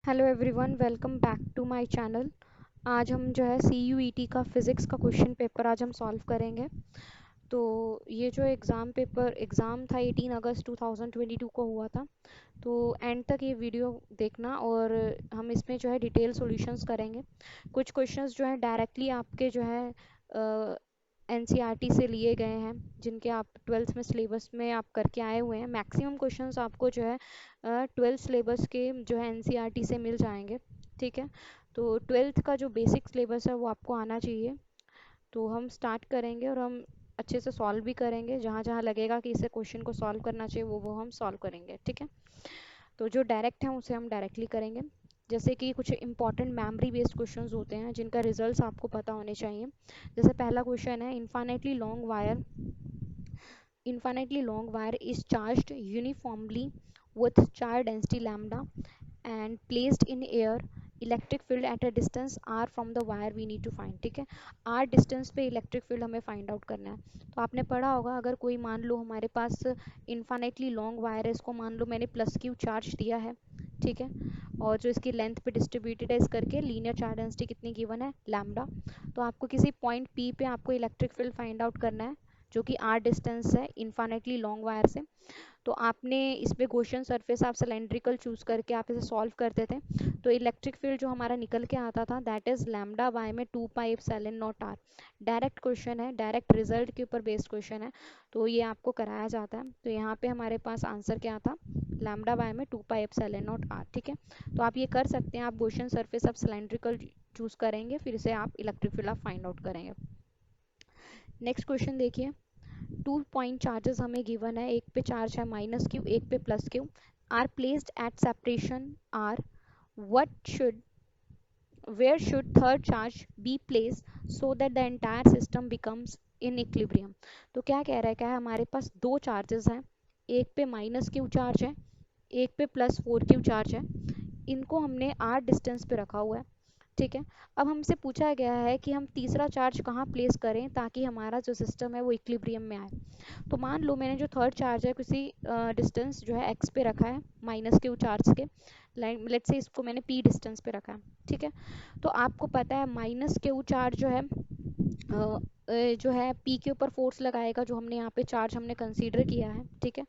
Hello everyone, welcome back to my channel. आज हम जो है CUET का फिज़िक्स का क्वेश्चन पेपर आज हम सॉल्व करेंगे। तो ये जो एग्ज़ाम था 18 अगस्त 2022 को हुआ था। तो एंड तक ये वीडियो देखना और हम इसमें जो है डिटेल सॉल्यूशंस करेंगे। कुछ क्वेश्चंस जो है डायरेक्टली आपके जो है NCERT से लिए गए हैं, जिनके आप ट्वेल्थ में सिलेबस में आप करके आए हुए हैं। मैक्सिमम क्वेश्चंस आपको जो है ट्वेल्थ सिलेबस के जो है NCERT से मिल जाएंगे। ठीक है, तो ट्वेल्थ का जो बेसिक सिलेबस है वो आपको आना चाहिए। तो हम स्टार्ट करेंगे और हम अच्छे से सॉल्व भी करेंगे। जहाँ जहाँ लगेगा कि इसे क्वेश्चन को सॉल्व करना चाहिए वो हम सॉल्व करेंगे। ठीक है, तो जो डायरेक्ट हैं उसे हम डायरेक्टली करेंगे। जैसे कि कुछ इंपॉर्टेंट मेमोरी बेस्ड क्वेश्चंस होते हैं जिनका रिजल्ट्स आपको पता होने चाहिए। जैसे पहला क्वेश्चन है, infinitely long wire is charged uniformly with charge density lambda and placed in air, electric field at a distance r from the wire we need to find. ठीक है, r डिस्टेंस पे इलेक्ट्रिक फील्ड हमें find out करना है। तो आपने पढ़ा होगा, अगर कोई मान लो हमारे पास इन्फानेटली लॉन्ग वायर है, इसको मान लो मैंने प्लस क्यू चार्ज दिया है। ठीक है, और जो इसकी लेंथ पे डिस्ट्रीब्यूटेड है इस करके लीनियर चार्ज डेंसिटी कितनी गिवन है, लैम्डा। तो आपको किसी पॉइंट P पे आपको इलेक्ट्रिक फील्ड फाइंड आउट करना है, जो कि r डिस्टेंस है इन्फानेटली लॉन्ग वायर से। तो आपने इस पे गॉसियन सरफेस आप सिलेंड्रिकल चूज करके आप इसे सॉल्व करते थे। तो इलेक्ट्रिक फील्ड जो हमारा निकल के आता था दैट इज लैम्डा बाय में 2 pi epsilon naught R. Direct question है, डायरेक्ट रिजल्ट के ऊपर बेस्ड क्वेश्चन है, तो ये आपको कराया जाता है। तो यहाँ पे हमारे पास आंसर क्या था, लैम्डा बाय में 2 पाई एप्सिलॉन नॉट आर। ठीक है, तो आप ये कर सकते हैं। आप गॉसियन सरफेस आप सिलेंड्रिकल चूज करेंगे, फिर से आप इलेक्ट्रिक फील्ड आप फाइंड आउट करेंगे। नेक्स्ट क्वेश्चन देखिए, 2 पॉइंट चार्जेस हमें गिवन है। एक पे चार्ज है -q, एक पे +q, are placed at separation r, what should where should third charge be placed so that the entire system becomes in equilibrium। तो क्या कह रहा है, क्या है, हमारे पास दो चार्जेस हैं, एक पे -q चार्ज है, एक पे +4q चार्ज है। इनको हमने r डिस्टेंस पे रखा हुआ है। ठीक है, अब हमसे पूछा गया है कि हम तीसरा चार्ज कहाँ प्लेस करें ताकि हमारा जो सिस्टम है वो इक्विलिब्रियम में आए। तो मान लो मैंने जो थर्ड चार्ज है किसी डिस्टेंस जो है x पे रखा है, -q चार्ज के। लेट्स से इसको मैंने p डिस्टेंस पे रखा है। ठीक है, तो आपको पता है -q चार्ज जो है जो है p के ऊपर फोर्स लगाएगा, जो हमने यहाँ पे चार्ज हमने कंसीडर किया है। ठीक है,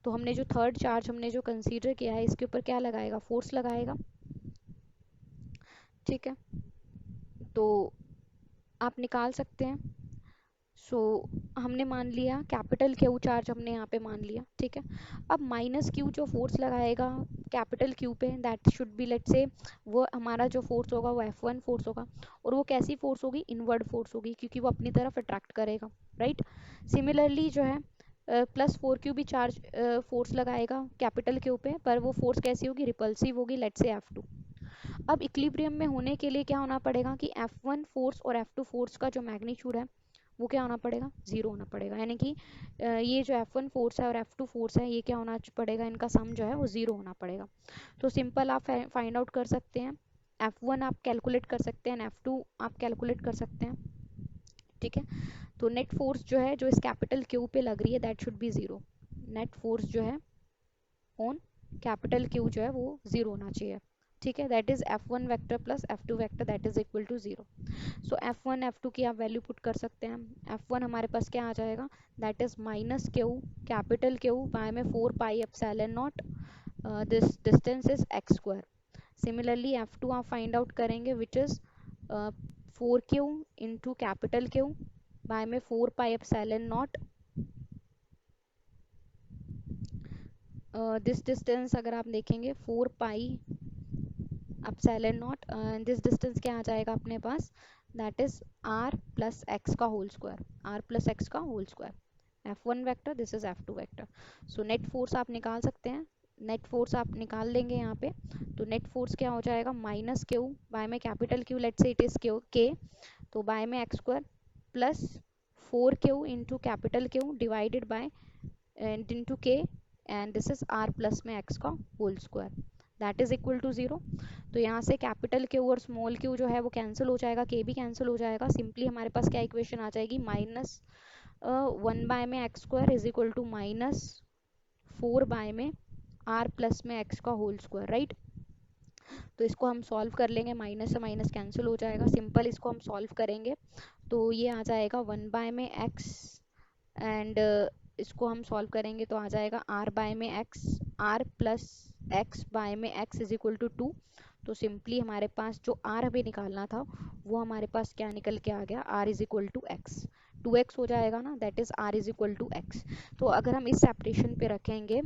तो हमने जो थर्ड चार्ज हमने जो कंसीडर किया है इसके ऊपर क्या लगाएगा, फोर्स लगाएगा। ठीक है, तो आप निकाल सकते हैं। सो हमने मान लिया कैपिटल क्यू चार्ज, हमने यहाँ पे मान लिया। ठीक है, अब -q जो फोर्स लगाएगा कैपिटल क्यू पे, that should be let's say वो हमारा जो फोर्स होगा वो F1 फोर्स होगा। और वो कैसी फोर्स होगी, इनवर्ड फोर्स होगी, क्योंकि वो अपनी तरफ अट्रैक्ट करेगा। राइट, सिमिलरली जो है +4q भी चार्ज फोर्स लगाएगा कैपिटल क्यू पे, पर वो फोर्स कैसी होगी, रिपल्सिव होगी, लेट्स से F2। अब इक्विलिब्रियम में होने के लिए क्या होना पड़ेगा कि F1 फोर्स और F2 फोर्स का जो मैग्नीट्यूड है वो क्या होना पड़ेगा, जीरो होना पड़ेगा। यानी कि ये जो F1 फोर्स है और F2 फोर्स है ये क्या होना पड़ेगा, इनका सम जो है वो जीरो होना पड़ेगा। तो सिंपल आप फाइंड आउट कर सकते हैं, F1 आप कैलकुलेट कर सकते हैं, F2 आप कैलकुलेट कर सकते हैं। ठीक है, तो नेट फोर्स जो है जो इस कैपिटल क्यू पे लग रही है that should be zero. Net force जो है ऑन कैपिटल क्यू जो है वो जीरो होना चाहिए। ठीक है, that is F1 vector plus F2 vector that is equal to zero. So F1 F2 की आप वैल्यू पुट कर सकते हैं। F1 हमारे पास क्या आ जाएगा, that is -q capital Q by में 4 pi epsilon naught, this distance is x square. Similarly F2 आप फाइंड आउट करेंगे which is 4q into capital Q by में 4 pi epsilon naught, this distance अगर आप देखेंगे 4 pi epsilon naught, this distance क्या आ जाएगा अपने पास, that is r plus x का whole square, r plus x का whole square. F1 vector, this is F2 vector. So net force आप निकाल सकते हैं। नेट फोर्स आप निकाल लेंगे यहाँ पे, तो नेट फोर्स क्या हो जाएगा, -q बाय में capital Q, let's say it is Q k, तो बाय में x square plus 4q into capital Q divided by into k, and this is r plus में x का whole square, that is equal to zero. तो यहाँ से capital Q और small Q जो है वो कैंसिल हो जाएगा, के भी कैंसिल हो जाएगा। सिंपली हमारे पास क्या इक्वेशन आ जाएगी, -1 बाय में x square is equal to -4 by में r प्लस में x का होल स्क्वायर। राइट, तो इसको हम सॉल्व कर लेंगे, माइनस से माइनस कैंसिल हो जाएगा, सिंपल इसको हम सॉल्व करेंगे तो ये आ जाएगा 1/x एंड इसको हम सॉल्व करेंगे तो आ जाएगा r/x, r plus x/x is equal to 2। तो सिंपली हमारे पास जो r हमें निकालना था वो हमारे पास क्या निकल के आ गया, r is equal to x, 2x हो जाएगा ना, that is r is equal to x. तो अगर हम इस सेपरेशन पे रखेंगे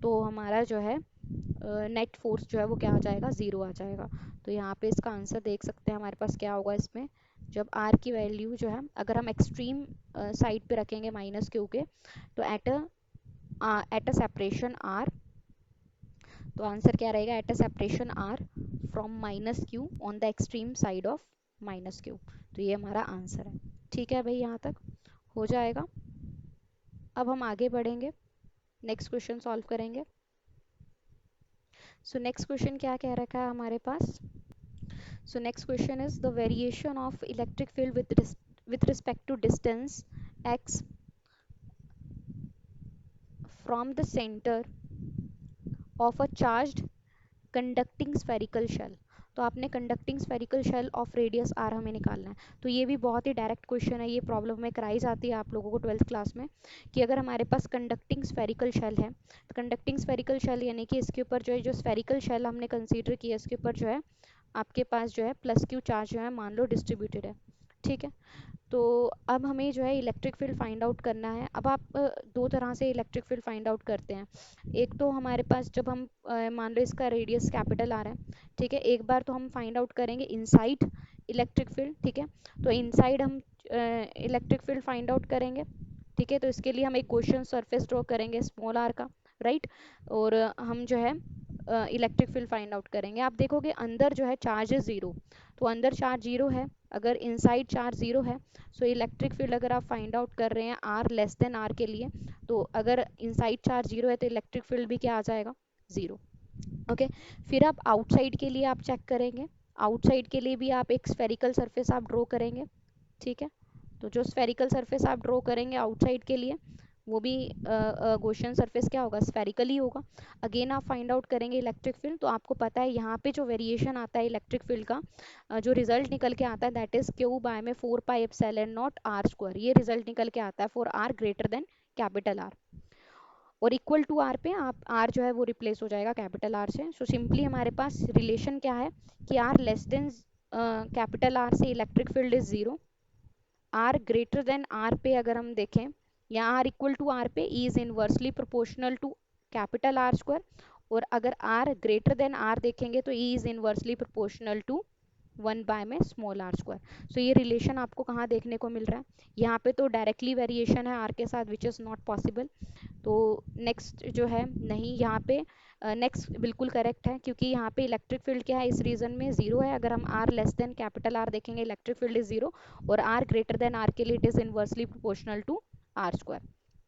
तो हमारा जो है नेट फोर्स जो है वो क्या आ जाएगा, ज़ीरो आ जाएगा। तो यहाँ पे इसका आंसर देख सकते हैं हमारे पास क्या होगा इसमें, जब r की वैल्यू जो है अगर हम एक्सट्रीम साइड पे रखेंगे माइनस क्यू के, तो एट अ सेपरेशन r, तो आंसर क्या रहेगा, at a separation r from minus Q on the extreme side of minus Q. तो ये हमारा आंसर है। ठीक है भाई, यहाँ तक हो जाएगा। अब हम आगे बढ़ेंगे, नेक्स्ट क्वेश्चन सॉल्व करेंगे। सो नेक्स्ट क्वेश्चन क्या कह रखा है हमारे पास, so next question is the variation of electric field with respect to distance x from the center of a charged conducting spherical shell। तो आपने conducting spherical shell of radius R हमें निकालना है। तो ये भी बहुत ही डायरेक्ट क्वेश्चन है, ये प्रॉब्लम में कराई जाती है आप लोगों को 12th क्लास में, कि अगर हमारे पास कंडक्टिंग स्फेरिकल शेल है, तो कंडक्टिंग स्फेरिकल शेल यानी कि इसके ऊपर जो है, जो स्फेरिकल शेल हमने कंसीडर किया इसके ऊपर जो है आपके पास जो है प्लस क्यू चार्ज जो है मान लो डिस्ट्रीब्यूटेड है। ठीक है, तो अब हमें जो है इलेक्ट्रिक फील्ड फाइंड आउट करना है। अब आप दो तरह से इलेक्ट्रिक फील्ड फाइंड आउट करते हैं। एक तो हमारे पास जब हम मान लो इसका रेडियस कैपिटल आ रहा है, ठीक है, एक बार तो हम फाइंड आउट करेंगे इनसाइड इलेक्ट्रिक फील्ड। ठीक है, तो इनसाइड हम इलेक्ट्रिक फील्ड फाइंड आउट करेंगे। ठीक है, तो इसके लिए हम एक क्वेश्चन सरफेस ड्रॉ करेंगे स्मॉल आर का, राइट, और हम जो है इलेक्ट्रिक फील्ड फाइंड आउट करेंगे। आप देखोगे अंदर जो है चार्ज है ज़ीरो, तो अंदर चार्ज जीरो है, अगर इनसाइड चार्ज जीरो है, सो इलेक्ट्रिक फील्ड अगर आप फाइंड आउट कर रहे हैं आर लेस देन आर के लिए, तो अगर इनसाइड चार्ज जीरो है तो इलेक्ट्रिक फील्ड भी क्या आ जाएगा, ज़ीरो। ओके, फिर आप आउटसाइड के लिए आप चेक करेंगे, आउटसाइड के लिए भी आप एक स्फेरिकल सरफेस आप ड्रॉ करेंगे। ठीक है, तो जो स्फेरिकल सरफेस आप ड्रॉ करेंगे आउटसाइड के लिए वो भी गॉसियन सरफेस क्या होगा, स्फेरिकल ही होगा। अगेन आप फाइंड आउट करेंगे इलेक्ट्रिक फील्ड, तो आपको पता है यहाँ पे जो वेरिएशन आता है इलेक्ट्रिक फील्ड का, जो रिजल्ट निकल के आता है दैट इज क्यू बाय में 4πε0 आर स्क्वायर, ये रिजल्ट निकल के आता है for R greater than capital R, और इक्वल टू आर पे आप आर जो है वो रिप्लेस हो जाएगा कैपिटल आर से। सो सिंपली हमारे पास रिलेशन क्या है कि r less than capital R से electric field is zero, r greater than R पे अगर हम देखें या आर इक्वल टू आर पे E is inversely proportional to capital R square, और अगर आर ग्रेटर देन आर देखेंगे तो E is inversely proportional to 1 में स्मॉल आर स्क्वायर। सो ये रिलेशन आपको कहाँ देखने को मिल रहा है, यहाँ पे तो डायरेक्टली वेरिएशन है आर के साथ विच इज़ नॉट पॉसिबल। तो नेक्स्ट जो है नहीं, यहाँ पे नेक्स्ट बिल्कुल करेक्ट है, क्योंकि यहाँ पे इलेक्ट्रिक फील्ड क्या है इस रीजन में जीरो है, अगर हम r less than capital R देखेंगे इलेक्ट्रिक फील्ड इज जीरो, और आर ग्रेटर देन आर के लिए it is inversely proportional to r square,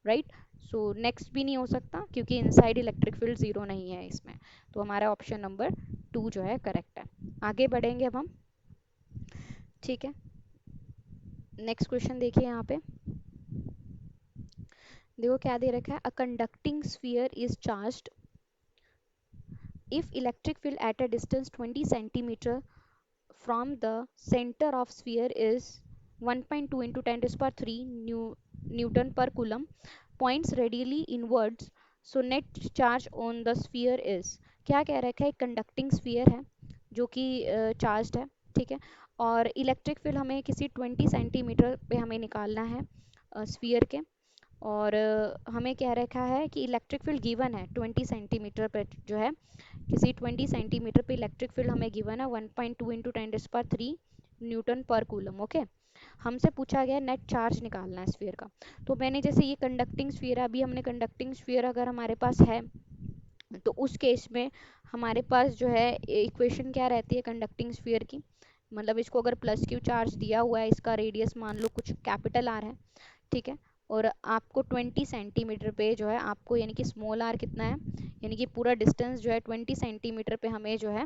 right. So next भी नहीं हो सकता क्योंकि इनसाइड इलेक्ट्रिक फील्ड जीरो नहीं है इसमें, तो हमारा ऑप्शन नंबर 2 जो है करेक्ट है। आगे बढ़ेंगे अब हम। ठीक है, नेक्स्ट क्वेश्चन देखिए यहाँ पे, देखो क्या दे रखा है, a conducting sphere is charged if electric field at a distance 20 centimeter from the center of sphere is 1.2 into 10 to the power 3 newton per coulomb points radially inwards, so net charge on the sphere is, क्या कह रखा है, एक conducting sphere है जो कि charged है। ठीक है, और इलेक्ट्रिक फील्ड हमें किसी 20 सेंटीमीटर पे हमें निकालना है स्फीयर के, और हमें कह रखा है कि इलेक्ट्रिक फील्ड गिवन है 20 सेंटीमीटर पर जो है, किसी 20 सेंटीमीटर पे इलेक्ट्रिक फील्ड हमें गिवन है 1.2 इंटू 10⁻³ न्यूटन पर कूलम। ओके, हमसे पूछा गया नेट चार्ज निकालना है स्फीयर का। तो मैंने जैसे ये कंडक्टिंग स्फीयर है, अभी हमने कंडक्टिंग स्फीयर अगर हमारे पास है तो उस केस में हमारे पास जो है इक्वेशन क्या रहती है कंडक्टिंग स्फीयर की, मतलब इसको अगर प्लस क्यू चार्ज दिया हुआ है, इसका रेडियस मान लो कुछ कैपिटल आर है, ठीक है, और आपको 20 सेंटीमीटर पे जो है आपको यानी कि स्मॉल आर कितना है, यानी कि पूरा डिस्टेंस जो है 20 सेंटीमीटर पे हमें जो है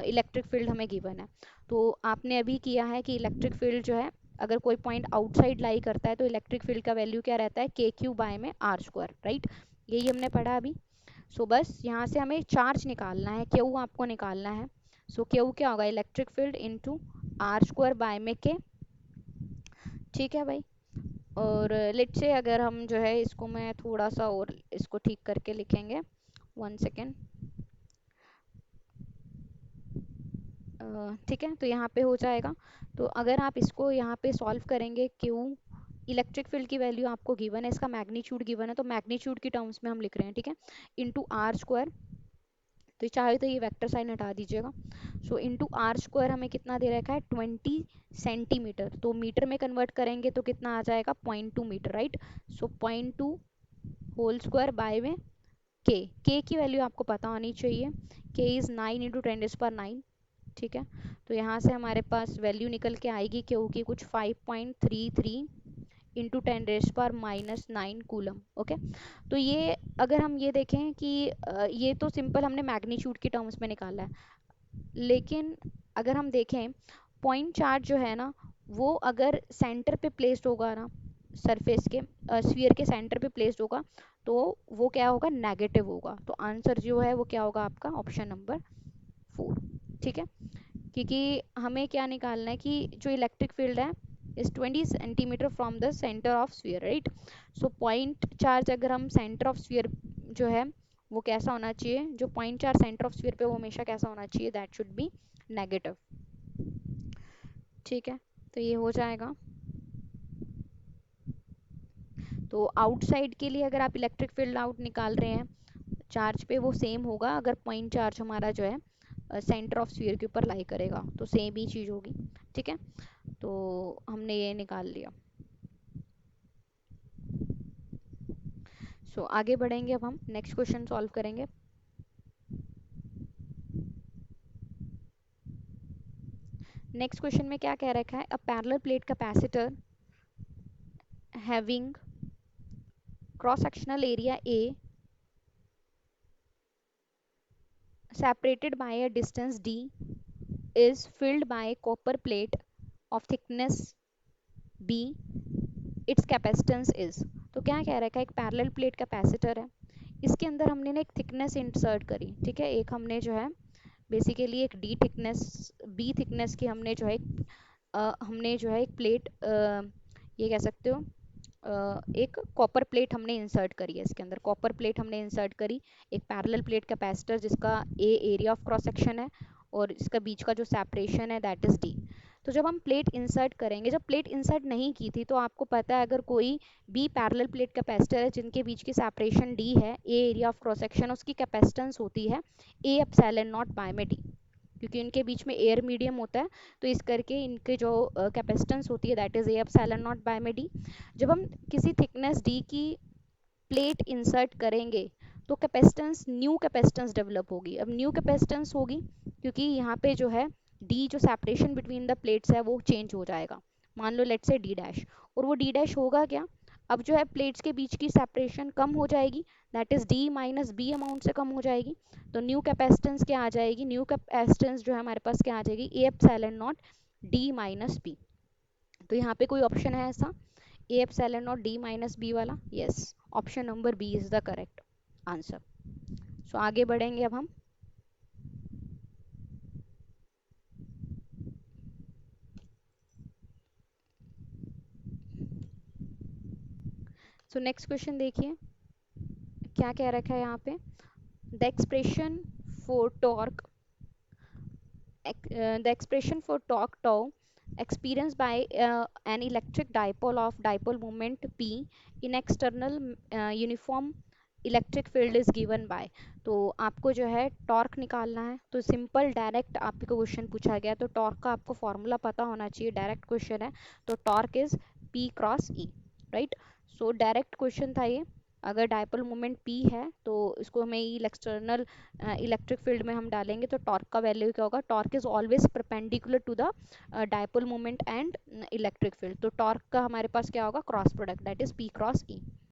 इलेक्ट्रिक फील्ड हमें गिवन है। तो आपने अभी किया है कि इलेक्ट्रिक फील्ड जो है अगर कोई पॉइंट आउटसाइड लाई करता है तो इलेक्ट्रिक फील्ड का वैल्यू क्या रहता है, के क्यू बाय में आर स्क्वायर, राइट, यही हमने पढ़ा अभी। सो बस यहाँ से हमें चार्ज निकालना है, क्यू आपको निकालना है। सो क्यू क्या होगा, electric field into r square by में के। ठीक है भाई। और लेट से अगर हम जो है इसको, मैं थोड़ा सा और इसको ठीक करके लिखेंगे, 1 सेकेंड। ठीक है, तो यहाँ पे हो जाएगा। तो अगर आप इसको यहाँ पे सॉल्व करेंगे, क्यू इलेक्ट्रिक फील्ड की वैल्यू आपको गिवन है, इसका मैग्नीट्यूड गिवन है, तो मैग्नीट्यूड की टर्म्स में हम लिख रहे हैं, ठीक है, इंटू आर स्क्वायर। तो चाहे तो ये वेक्टर साइन हटा दीजिएगा। सो इंटू आर स्क्वायर हमें कितना दे रखा है, 20 सेंटीमीटर, तो मीटर में कन्वर्ट करेंगे तो कितना आ जाएगा, 0.2 metre, right. So 0.2 whole square by में के की वैल्यू आपको पता होनी चाहिए, के इज़ 9 × 10⁹ ठीक है। तो यहाँ से हमारे पास वैल्यू निकल के आएगी क्यू की कुछ 5.33 × 10⁻⁹ कूलम। ओके, तो ये अगर हम ये देखें कि ये तो सिंपल हमने मैग्नीट्यूड की टर्म्स में निकाला है, लेकिन अगर हम देखें पॉइंट चार्ज जो है ना, वो अगर सेंटर पे प्लेस्ड होगा ना, सरफेस के स्फीयर के सेंटर पे प्लेस्ड होगा, तो वो क्या होगा, नेगेटिव होगा। तो आंसर जो है वो क्या होगा आपका, ऑप्शन नंबर 4। ठीक है, क्योंकि हमें क्या निकालना है कि जो इलेक्ट्रिक फील्ड है is 20 centimetre from the centre of sphere, right. So point charge अगर हम सेंटर ऑफ स्फीयर जो है वो कैसा होना चाहिए, जो point charge centre of sphere पे वो हमेशा कैसा होना चाहिए, दैट शुड बी नेगेटिव। ठीक है, तो ये हो जाएगा। तो आउटसाइड के लिए अगर आप इलेक्ट्रिक फील्ड आउट निकाल रहे हैं चार्ज पे, वो सेम होगा अगर पॉइंट चार्ज हमारा जो है सेंटर ऑफ स्फीयर के ऊपर लाई करेगा, तो सेम ही चीज़ होगी। ठीक है, तो हमने ये निकाल लिया। आगे बढ़ेंगे, अब हम नेक्स्ट क्वेश्चन सॉल्व करेंगे। नेक्स्ट क्वेश्चन में क्या कह रखा है, a parallel plate capacitor having cross sectional area A separated by a distance d is filled by copper plate of thickness b, its capacitance is। तो क्या कह रहा है, एक पैरेलल प्लेट कैपेसिटर है, इसके अंदर हमने ना एक थिकनेस इंसर्ट करी। ठीक है, एक हमने जो है बेसिकली एक डी थिकनेस, बी थिकनेस की हमने जो है हमने जो है एक प्लेट, ये कह सकते हो एक कॉपर प्लेट हमने इंसर्ट करी है, इसके अंदर कॉपर प्लेट हमने इंसर्ट करी, एक पैरेलल प्लेट कैपेसिटर जिसका ए एरिया ऑफ क्रॉस सेक्शन है और इसका बीच का जो सेपरेशन है दैट इज डी। तो जब हम प्लेट इंसर्ट करेंगे, जब प्लेट इंसर्ट नहीं की थी तो आपको पता है अगर कोई बी पैरेलल प्लेट कैपेसिटर है जिनके बीच की सेपरेशन डी है, ए एरिया ऑफ क्रॉस सेक्शन, उसकी कैपेसिटेंस होती है ए एप्सिलॉन नॉट बाय में डी, क्योंकि इनके बीच में एयर मीडियम होता है, तो इस करके इनके जो कैपेसिटेंस होती है that is a epsilon not by में डी। जब हम किसी थिकनेस डी की प्लेट इंसर्ट करेंगे तो कैपेसिटेंस, न्यू कैपेसिटेंस डेवलप होगी। अब न्यू कैपेसिटेंस होगी क्योंकि यहाँ पे जो है डी, जो सेपरेशन बिटवीन द प्लेट्स है वो चेंज हो जाएगा, मान लो लेट्स से डी डैश, और वो डी डैश होगा क्या, अब जो है प्लेट्स के बीच की सेपरेशन कम हो जाएगी, that is d minus b amount से कम हो जाएगी। तो न्यू कैपेसिटेंस क्या आ जाएगी, न्यू कैपेसिटेंस जो है हमारे पास क्या आ जाएगी, A epsilon naught D minus B. तो यहाँ पे कोई ऑप्शन है ऐसा, A epsilon naught D minus B वाला, yes, option number B is the correct answer. आगे बढ़ेंगे अब हम। नेक्स्ट क्वेश्चन देखिए क्या कह रखा है यहाँ पे, the expression for torque, the expression for torque tau experienced by an electric dipole of dipole moment p in external uniform electric field is given by. तो आपको जो है टॉर्क निकालना है, तो सिंपल डायरेक्ट आपको क्वेश्चन पूछा गया तो टॉर्क का आपको फॉर्मूला पता होना चाहिए, डायरेक्ट क्वेश्चन है, तो torque is P cross E, right. Direct question था ये, अगर डायपोल मोमेंट p है तो इसको हमें एक्सटर्नल इलेक्ट्रिक फील्ड में हम डालेंगे तो टॉर्क का वैल्यू क्या होगा, torque is always perpendicular to the dipole moment and electric field, तो टॉर्क का हमारे पास क्या होगा, cross product that is p cross e।